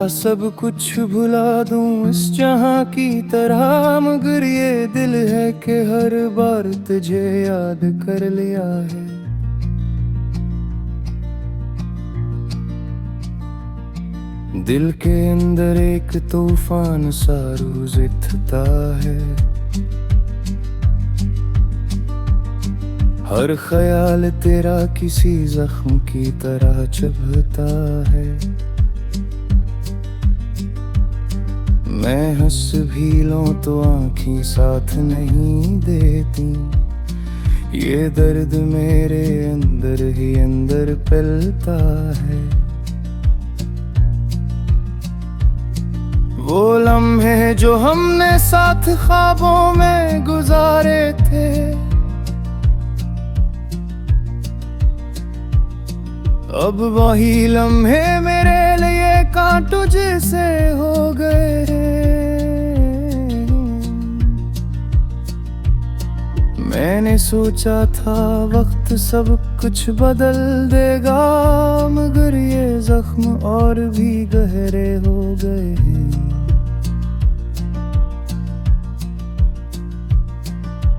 सब कुछ भुला दूं इस जहां की तरह, मगर ये दिल है कि हर बार तुझे याद कर लिया है। दिल के अंदर एक तूफान सा रोज उठता है, हर ख्याल तेरा किसी जख्म की तरह चुभता है। मैं हंस भी लूं तो आँखें साथ नहीं देती, ये दर्द मेरे अंदर ही अंदर पलता है। वो लम्हे जो हमने साथ ख्वाबों में गुजारे थे, अब वही लम्हे मेरे लिए कांटों जैसे हो गए। मैंने सोचा था वक्त सब कुछ बदल देगा, मगर ये जख्म और भी गहरे हो गए हैं।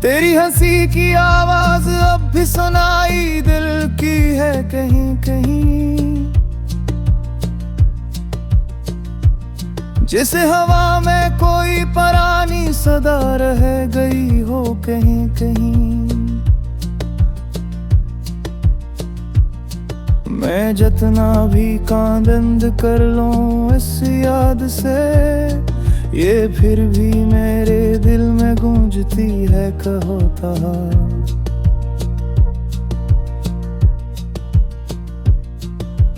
तेरी हंसी की आवाज अब भी सुनाई दिल की है कहीं कहीं, जिस हवा में कोई पुरानी सदा रह गई हो कहीं कहीं। मैं जितना भी कान बंद कर लूं इस याद से, ये फिर भी मेरे दिल में गूंजती है कहो ता।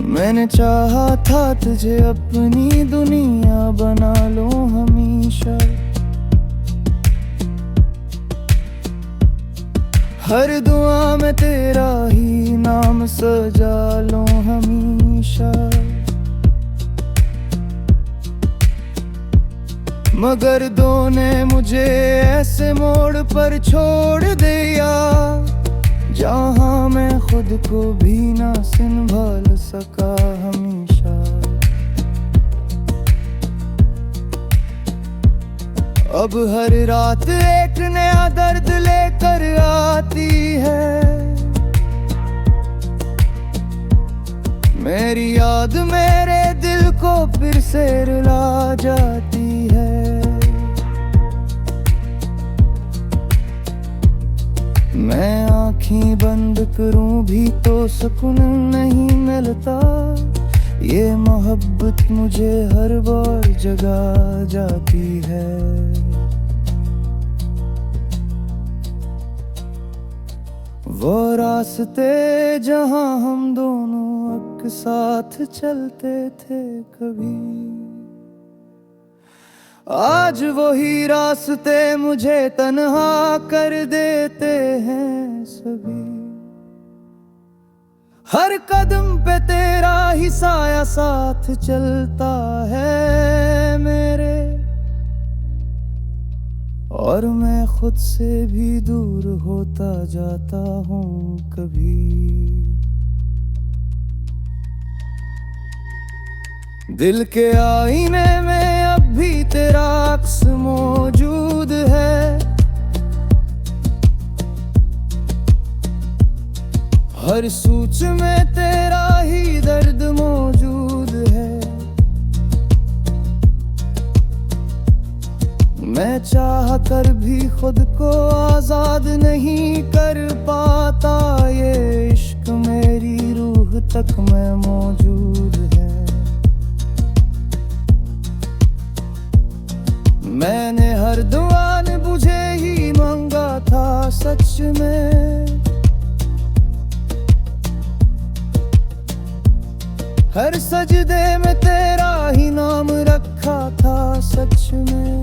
मैंने चाहा था तुझे अपनी दुनिया बना लो हमेशा, हर दुआ में तेरा ही नाम सजा लो हमेशा। मगर दो ने मुझे ऐसे मोड़ पर छोड़ दिया, जहां मैं खुद को भी ना संभाल सका हमेशा। अब हर रात एक नया दर्द लेकर आती है, मेरी याद मेरे दिल को फिर से रुला जाती है। मैं आँखें बंद करूं भी तो सुकून नहीं मिलता, ये मोहब्बत मुझे हर बार जगा जाती है। वो रास्ते जहां हम दोनों एक साथ चलते थे कभी, आज वही रास्ते मुझे तन्हा कर देते हैं सभी। हर कदम पे तेरा ही साया साथ चलता है मेरे, और मैं खुद से भी दूर होता जाता हूँ कभी। दिल के आईने में अब भी तेरा अक्स मौजूद है, हर सूच में तेरा ही दर्द मौजूद है। मैं चाह कर भी खुद को आजाद नहीं कर पाता, ये इश्क मेरी रूह तक में मौजूद है। मैंने हर दुआ ने बुझे ही मांगा था सच में, हर सजदे में तेरा ही नाम रखा था सच में।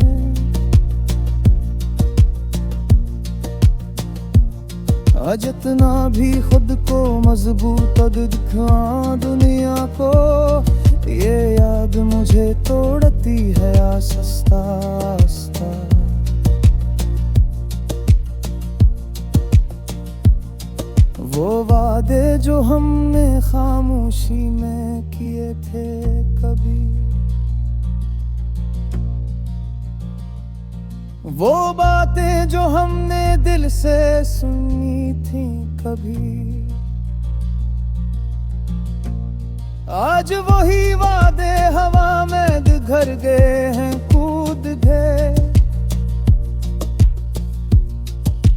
जितना भी खुद को मजबूत दिखाऊं दुनिया को, ये याद मुझे तोड़ती है आस्ता आस्ता। वो वादे जो हमने खामोशी में किए थे कभी, वो बातें जो हमने दिल से सुनी थी कभी, आज वही वादे हवा में बिखर गए हैं, कूद गए।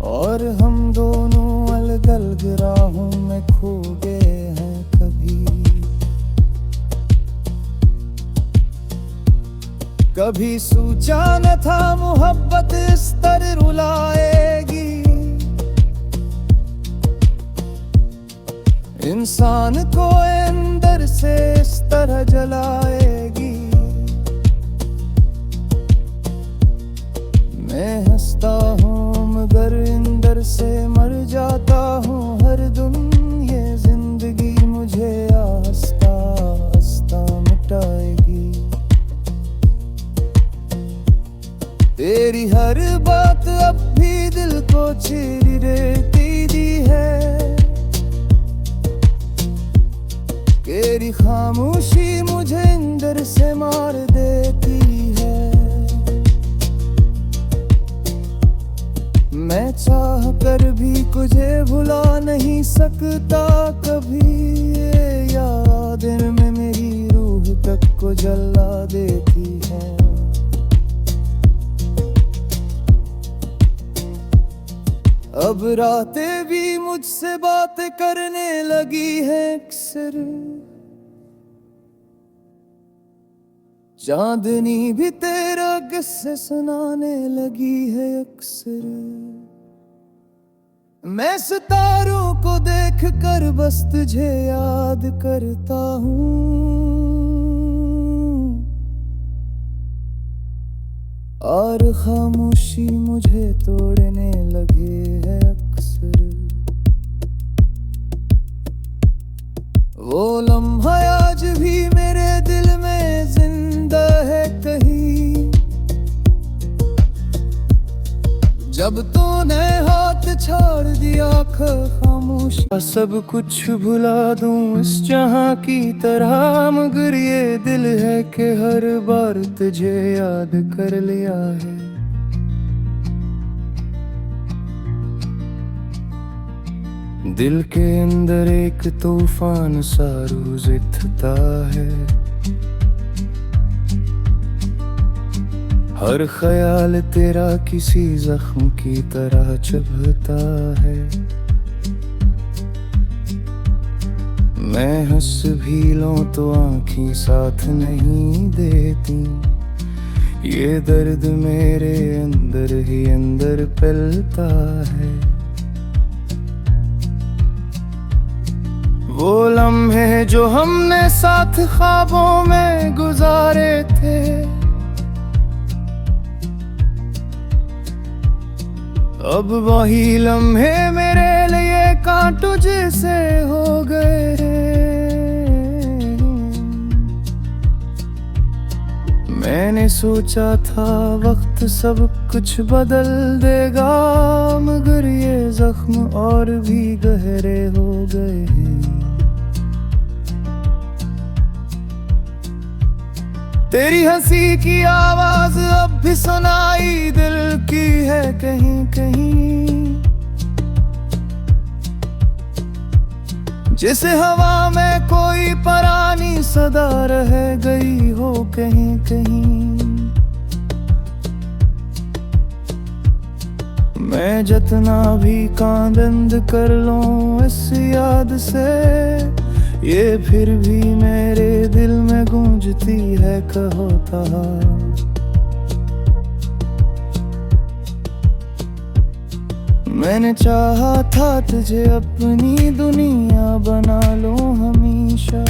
और हम दोनों अलग अलग राहों में खो गए हैं कभी। कभी सोचा न था मोहब्बत इस तरह रुलाएगी, इंसान को अंदर से इस तरह जलाएगी। मैं हंसता हूँ मगर अंदर से मर जाता हूँ हर दिन। ये जिंदगी मुझे आहिस्ता आहिस्ता मिटाएगी। तेरी हर बात अब भी दिल को चीर देती दी है, तेरी खामोशी मुझे अंदर से मार देती है। मैं चाह कर भी तुझे भुला नहीं सकता कभी। ये यादें में मेरी रूह तक को जला देती है। अब रातें भी मुझसे बातें करने लगी है अक्सर, चांदनी भी तेरा किस्से सुनाने लगी है अक्सर। मैं सितारों को देख कर बस तुझे याद करता हूँ, और खामोशी मुझे तोड़ने लगे है अक्सर। वो लम्हा आज भी मेरे दिल में जिंदा है कहीं, जब तूने हाथ छोड़ दिया खामोश। सब कुछ भुला दूं इस जहां की तरह, मगर ये दिल है कि हर बार तुझे याद कर लिया है। दिल के अंदर एक तूफान सा रोज उठता है, हर ख्याल तेरा किसी जख्म की तरह चुभता है। मैं हंस भी लूं तो आँखें साथ नहीं देती, ये दर्द मेरे अंदर ही अंदर पलता है। वो लम्हे जो हमने साथ ख्वाबों में गुजारे थे, अब वही लम्हे मेरे लिए कांटों जैसे हो गए। मैंने सोचा था वक्त सब कुछ बदल देगा, मगर ये जख्म और भी गहरे हो गए हैं। तेरी हंसी की आवाज अब भी सुनाई दिल की है कहीं कहीं, जिसे हवा में कोई पुरानी सदा रह गई हो कहीं कहीं। मैं जितना भी कान बंद कर लूं इस याद से, ये फिर भी मेरे दिल में गूंजती है कहो तहा। मैंने चाहा था तुझे अपनी दुनिया बना लो हमेशा,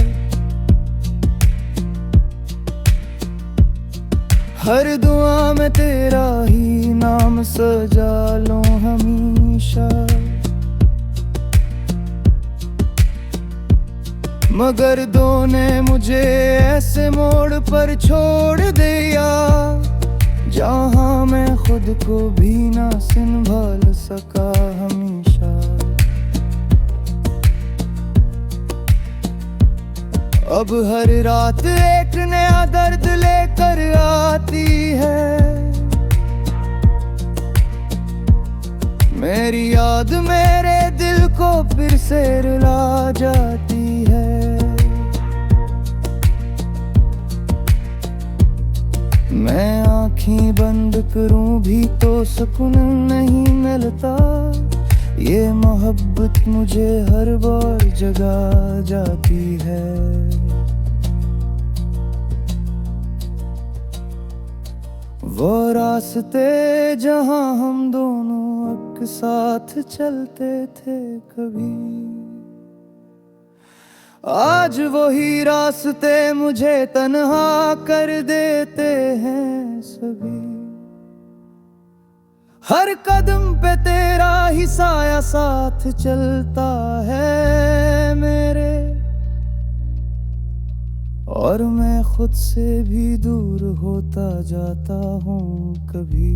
हर दुआ में तेरा ही नाम सजा लो हमेशा। मगर दो ने मुझे ऐसे मोड़ पर छोड़ दिया, जहाँ मैं खुद को भी ना संभाल सका हमेशा। अब हर रात एक नया दर्द लेकर आती है, से रुला जाती है। मैं आँखें बंद करूं भी तो सुकून नहीं मिलता। ये मोहब्बत मुझे हर बार जगा जाती है। वो रास्ते जहां हम दोनों एक साथ चलते थे कभी, आज वही रास्ते मुझे तन्हा कर देते हैं सभी। हर कदम पे तेरा ही साया साथ चलता है मेरे, और मैं खुद से भी दूर होता जाता हूँ कभी।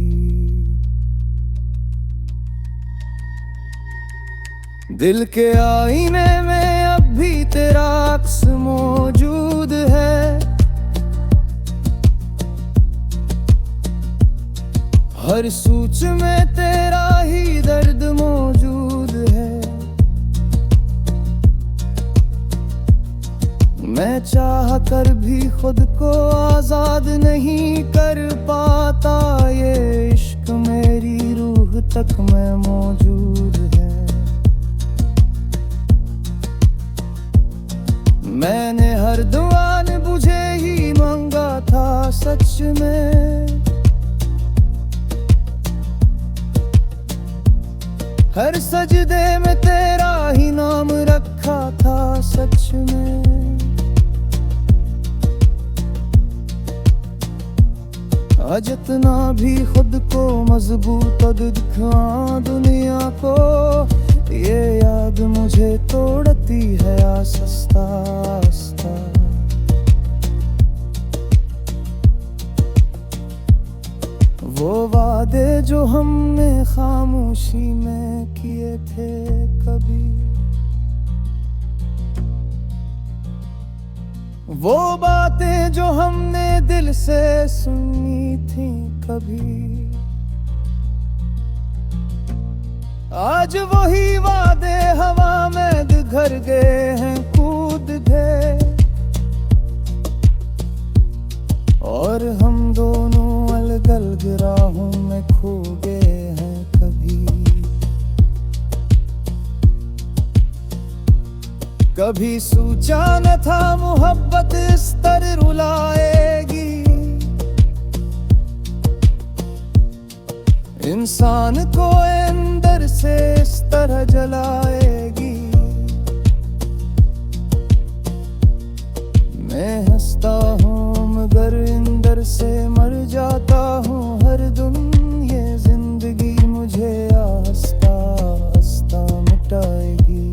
दिल के आईने में अब भी तेरा अक्स मौजूद है। हर सोच में तेरा ही दर्द मौजूद है। मैं चाह कर भी खुद को आजाद नहीं कर पाता। ये इश्क मेरी रूह तक में मौजूद है। मैंने हर दुआ ने बुझे ही मांगा था सच में। हर सजदे में तेरा ही नाम रखा था सच में। जितना भी खुद को मजबूत दिखाऊं दुनिया को, ये याद मुझे तोड़ती है आस्ता आस्ता। वो वादे जो हमने खामोशी में किए थे कभी, वो बातें जो हमने दिल से सुनी थी कभी, आज वही वादे हवा में बिखर गए हैं कूद गए। और हम दोनों अलग अलग राहों में खो गए हैं कभी। कभी सोचा न था मोहब्बत इस तरह रुलाएगी। इंसान को अंदर से इस तरह जलाएगी। मैं हंसता हूँ मगर अंदर से मर जाता हूँ हर दिन। ये जिंदगी मुझे आहिस्ता आहिस्ता मिटाएगी।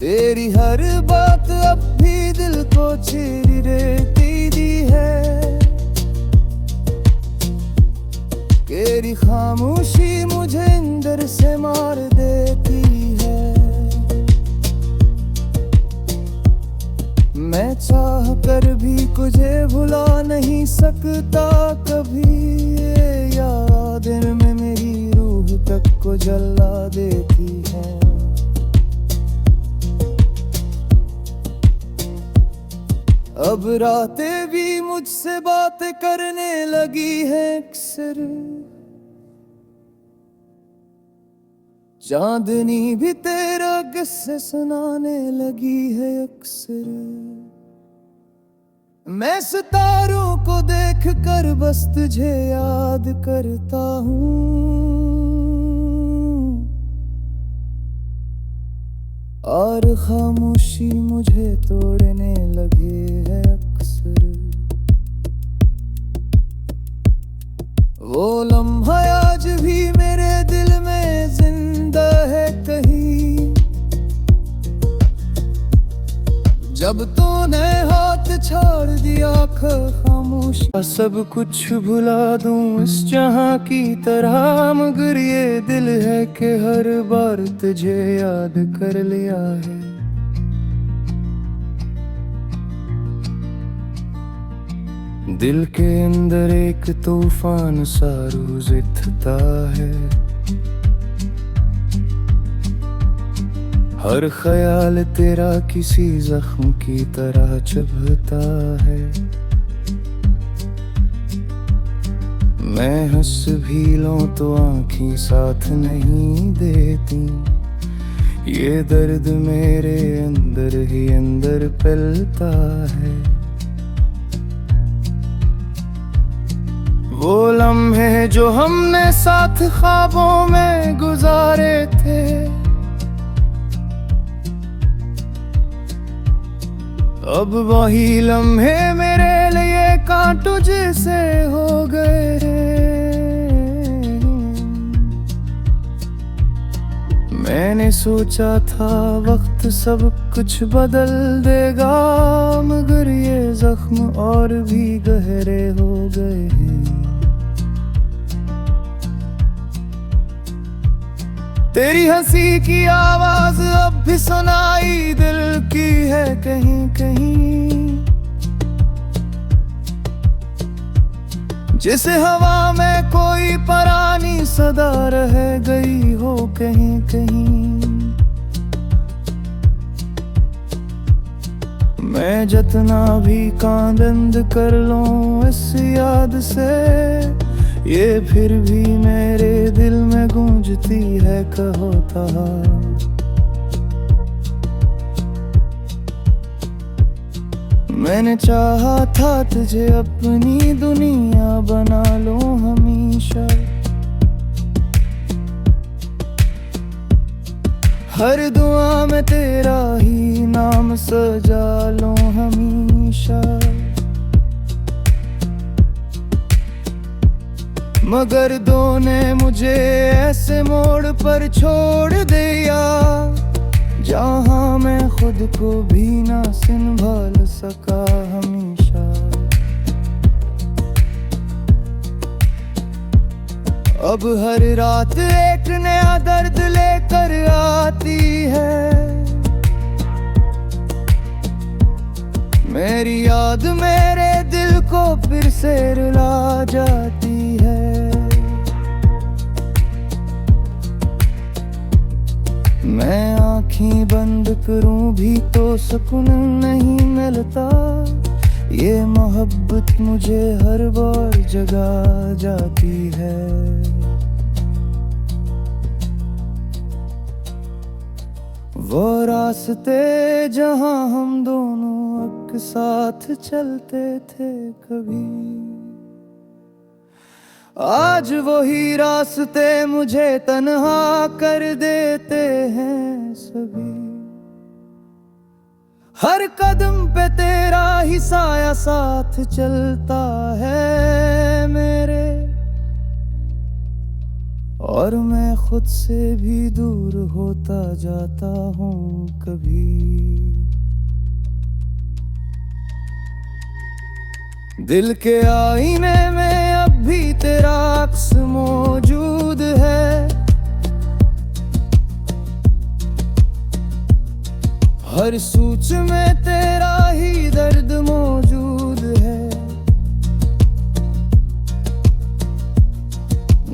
तेरी हर बात अब भी दिल को चीर देती दी है। तेरी खामोशी मुझे अंदर से मार देती है। मैं चाह कर भी तुझे भुला नहीं सकता कभी। ये यादें में मेरी रूह तक को जला देती है। अब रातें भी मुझसे बातें करने लगी है अक्सर। चांदनी भी तेरा किस्से सुनाने लगी है अक्सर। मैं सितारों को देख कर बस तुझे याद करता हूँ। और खामोशी मुझे तोड़ने लगे है अक्सर। वो लम्हा आज भी मेरे दिल में जिंदा है कहीं। जब तूने हाथ छोड़ दिया खामोश, सब कुछ भुला दूं इस जहां की तरह। मगर ये दिल है कि हर बार तुझे याद कर लिया है। दिल के अंदर एक तूफान सा रोज उठता है। हर ख्याल तेरा किसी जख्म की तरह चुभता है। मैं हंस भी लूं तो आँखें साथ नहीं देती। ये दर्द मेरे अंदर ही अंदर पलता है। वो लम्हे जो हमने साथ ख्वाबों में गुजारे थे, अब वही लम्हे मेरे लिए कांटों जैसे हो गए। मैंने सोचा था वक्त सब कुछ बदल देगा, मगर ये जख्म और भी गहरे हो गए हैं। तेरी हंसी की आवाज अब भी सुनाई दिल की है कहीं कहीं, जिसे हवा में कोई पुरानी सदा रह गई हो कहीं कहीं। मैं जितना भी कान बंद कर लूं इस याद से, ये फिर भी मेरे दिल में गूंजती है कहो ता। मैंने चाहा था तुझे अपनी दुनिया बना लूं हमेशा, हर दुआ में तेरा ही नाम सजा लूं हमेशा। मगर दो ने मुझे ऐसे मोड़ पर छोड़ दिया, जहाँ मैं खुद को भी ना संभाल सका हमेशा। अब हर रात एक नया दर्द लेकर आती है, मेरी याद मेरे दिल को फिर से रुला जाती है। मैं आँखें बंद करूं भी तो सुकून नहीं मिलता, ये मोहब्बत मुझे हर बार जगा जाती है। वो रास्ते जहां हम दोनों एक साथ चलते थे कभी, आज वही रास्ते मुझे तन्हा कर देते हैं सभी। हर कदम पे तेरा ही साया साथ चलता है मेरे, और मैं खुद से भी दूर होता जाता हूँ कभी। दिल के आईने में अब भी तेरा अक्स मौजूद है, हर सूच में तेरा ही दर्द मौजूद है।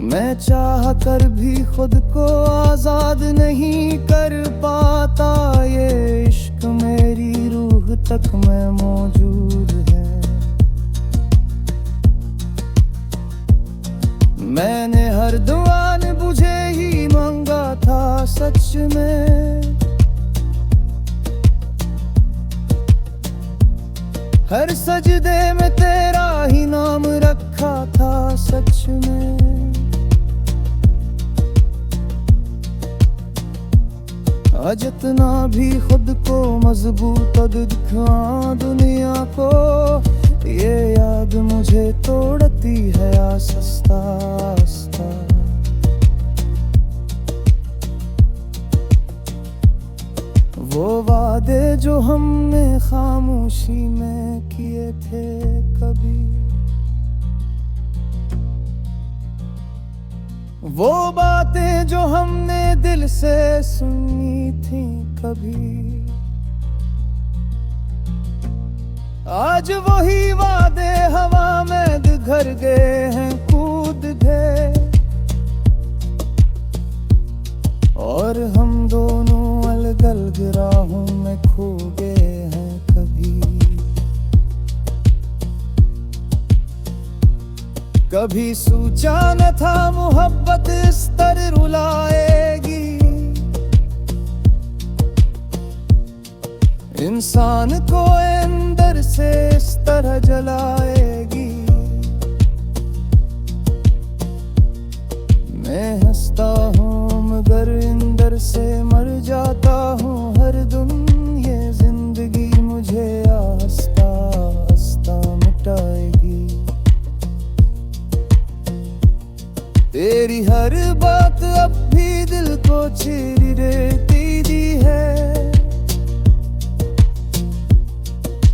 मैं चाह कर भी खुद को आजाद नहीं कर पाता, ये इश्क मेरी रूह तक में मौजूद है। मैंने हर दुआ ने बुझे ही मांगा था सच में, हर सजदे में तेरा ही नाम रखा था सच में। जितना भी खुद को मजबूत दिखाऊं दुनिया को, ये याद मुझे तोड़ती है आस्ता आस्ता। वो वादे जो हमने खामोशी में किए थे कभी, वो बातें जो हमने दिल से सुनी थी कभी, आज वही वादे हवा में बिखर गए हैं कूद गए, और हम दोनों अलग अलग राहों में खो गए हैं कभी। कभी सोचा न था मोहब्बत इस तरह रुलाएगी, इंसान को अंदर से इस तरह जलाएगी। मैं हंसता हूँ मगर अंदर से मर जाता हूँ हर दिन। ये जिंदगी मुझे आहिस्ता आहिस्ता मिटाएगी। तेरी हर बात अब भी दिल को चीर देती दी है।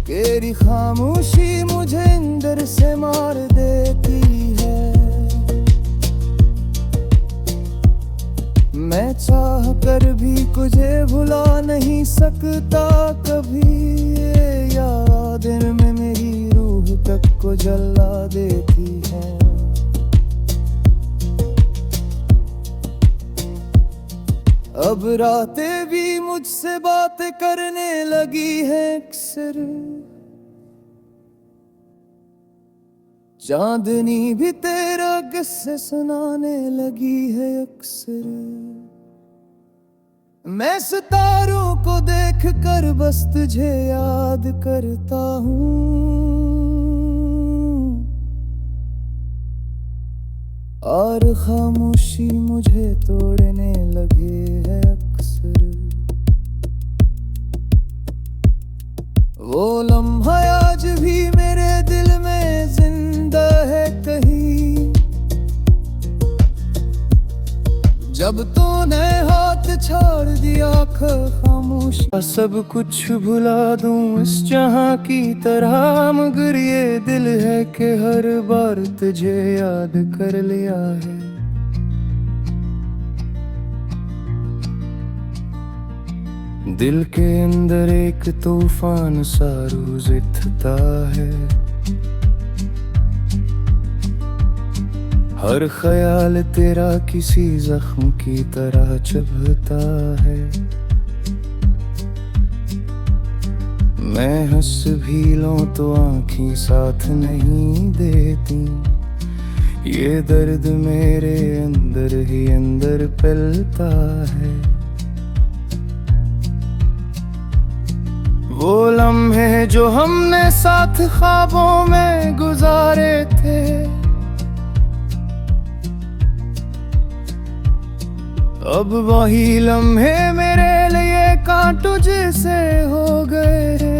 तेरी खामोशी मुझे अंदर से मार देती है। मैं चाह कर भी तुझे भुला नहीं सकता कभी। ये यादें में मेरी रूह तक को जला देती है। अब रातें भी मुझसे बातें करने लगी है अक्सर। चांदनी भी तेरा किस्से सुनाने लगी है अक्सर। मैं सितारों को देख कर बस तुझे याद करता हूँ। और खामोशी मुझे तोड़ने लगे है अक्सर। वो लम्हा आज भी मेरे दिल में जिंदा है कहीं। जब तूने हाथ छोड़ दिया खामोश, सब कुछ भुला दूं इस जहां की तरह। मगर ये दिल है कि हर बार तुझे याद कर लिया है। दिल के अंदर एक तूफान सा रोज उठता है। हर ख्याल तेरा किसी जख्म की तरह चुभता है। मैं हंस भी लूं तो आँखें साथ नहीं देती। ये दर्द मेरे अंदर ही अंदर फैलता है। वो लम्हे जो हमने साथ ख्वाबों में गुजारे थे, अब वही लम्हे मेरे लिए कांटों जैसे हो गए।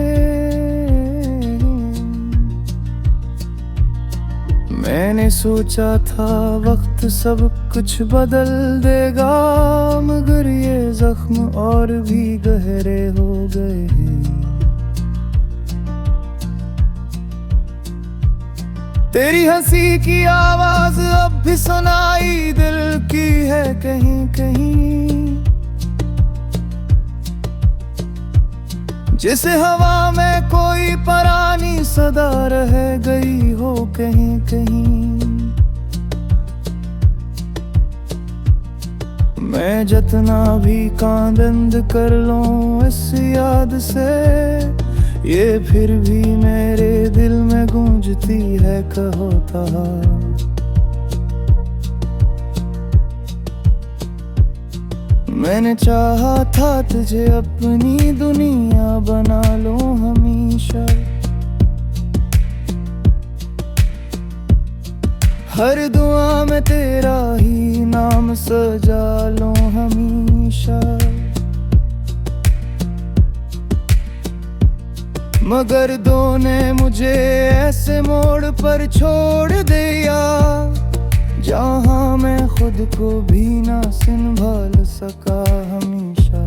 मैंने सोचा था वक्त सब कुछ बदल देगा, मगर ये जख्म और भी गहरे हो गए हैं। तेरी हंसी की आवाज अब भी सुनाई दिल की है कहीं कहीं। जिस हवा में कोई पुरानी सदा रह गई हो कहीं कहीं। मैं जितना भी कान बंद कर लूं इस याद से, ये फिर भी मेरे दिल में गूंजती है कहो ता। मैंने चाहा था तुझे अपनी दुनिया बना लो हमेशा। हर दुआ में तेरा ही नाम सजा लो हमेशा। मगर दो ने मुझे ऐसे मोड़ पर छोड़ दिया, जहाँ मैं खुद को भी ना संभाल सका हमेशा।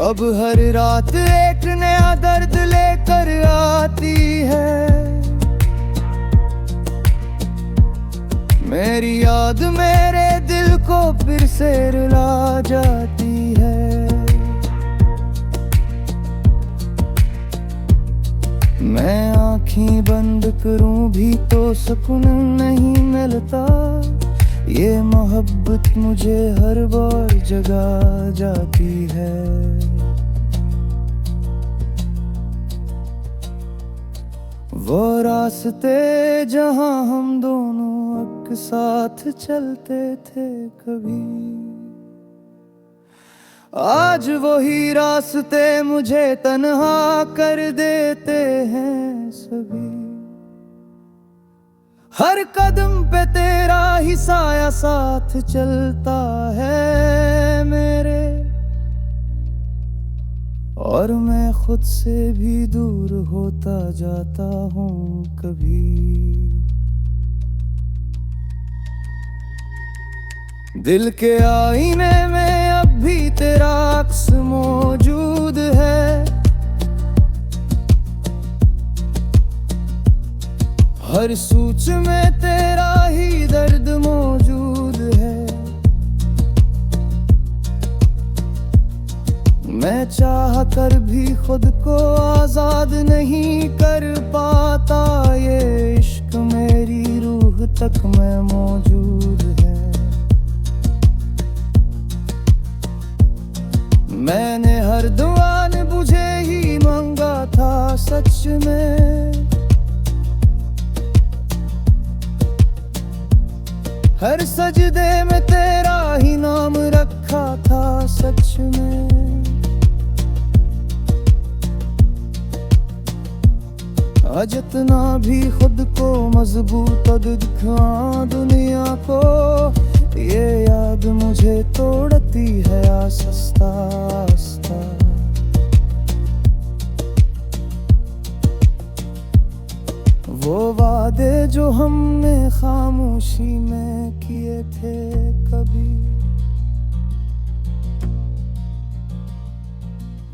अब हर रात एक नया दर्द लेकर आती है। मेरी याद मेरे दिल को फिर से रुला जाती है। मैं आँखें बंद करूं भी तो सुकून नहीं मिलता। ये मोहब्बत मुझे हर बार जगा जाती है। वो रास्ते जहां हम दोनों एक साथ चलते थे कभी, आज वही रास्ते मुझे तन्हा कर देते हैं सभी। हर कदम पे तेरा ही साया साथ चलता है मेरे, और मैं खुद से भी दूर होता जाता हूँ कभी। दिल के आईने में अब भी तेरा अक्स मौजूद है, हर सोच में तेरा ही दर्द मौजूद है। मैं चाह कर भी खुद को आजाद नहीं कर पाता, ये इश्क मेरी रूह तक में मौजूद है। मैंने हर दुआ ने बुझे ही मांगा था सच में, हर सजदे में तेरा ही नाम रखा था सच में। जितना भी खुद को मजबूत दिखा दुनिया को, ये याद मुझे तोड़ती है आस्ता आस्ता। वो वादे जो हमने खामोशी में किए थे कभी,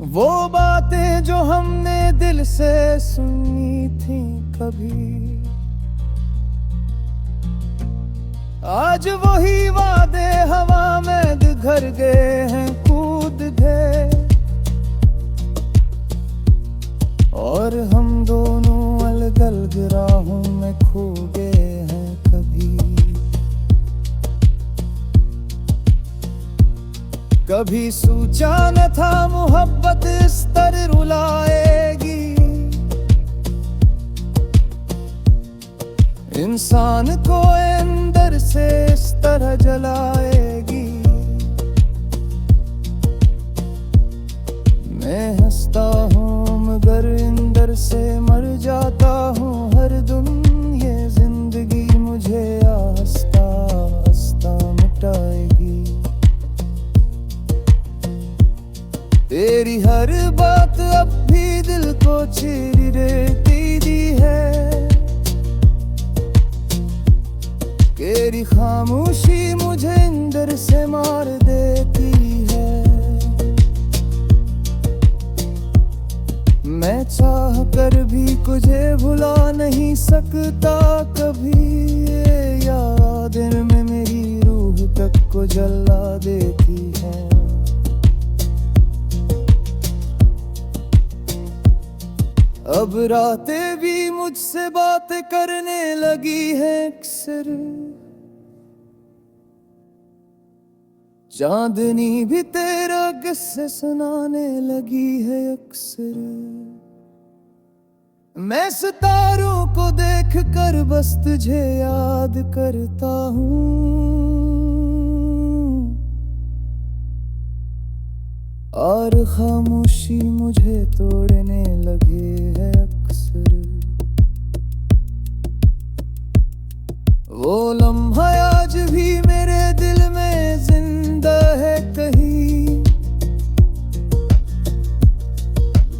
वो बातें जो हमने दिल से सुनी थी कभी, आज वही वादे हवा में बिखर गए हैं कूद गए, और हम दोनों अलग अलग राहों में खो गए हैं कभी। कभी सोचा न था मोहब्बत इस तरह रुलाएगी, इंसान को अंदर से इस तरह जलाएगी। मैं हंसता हूँ मगर अंदर से मर जाता हूँ हर दम, ये जिंदगी मुझे आहिस्ता आहिस्ता मिटाएगी। तेरी हर बात अब भी दिल को चीर देती दी है, तेरी खामोशी मुझे अंदर से मार देती है। मैं चाह कर भी तुझे भुला नहीं सकता कभी, ये यादें में मेरी रूह तक को जला देती है। अब रातें भी मुझसे बातें करने लगी है अक्सर, चांदनी भी तेरा किस्से सुनाने लगी है अक्सर। मैं सितारों को देख कर बस तुझे याद करता हूँ, और खामोशी मुझे तोड़ने लगे है अक्सर। वो लम्हा आज भी मेरे दिल में जिंदा है कहीं,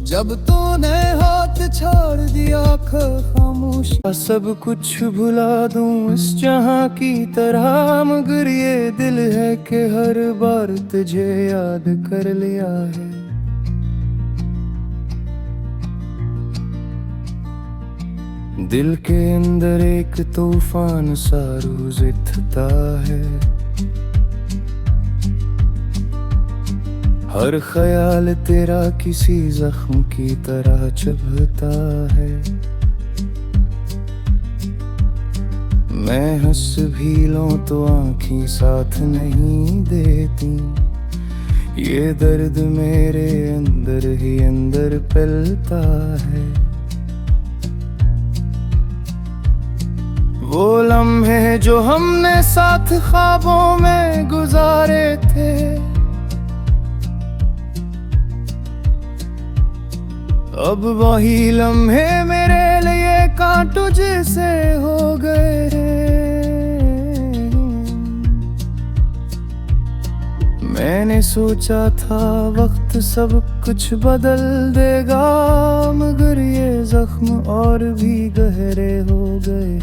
जब तूने हाथ छोड़ दिया खामोश। सब कुछ भुला दूं इस जहां की तरह, मगर ये दिल है कि हर बार तुझे याद कर लिया है। दिल के अंदर एक तूफान सा रोज उठता है, हर ख्याल तेरा किसी जख्म की तरह चुभता है। मैं हंस भी लूं तो आँखें साथ नहीं देती। ये दर्द मेरे अंदर ही अंदर पलता है। वो लम्हे जो हमने साथ ख्वाबों में गुजारे थे, अब वही लम्हे मेरे लिए कांटों जैसे हो गए। मैंने सोचा था वक्त सब कुछ बदल देगा, मगर ये जख्म और भी गहरे हो गए।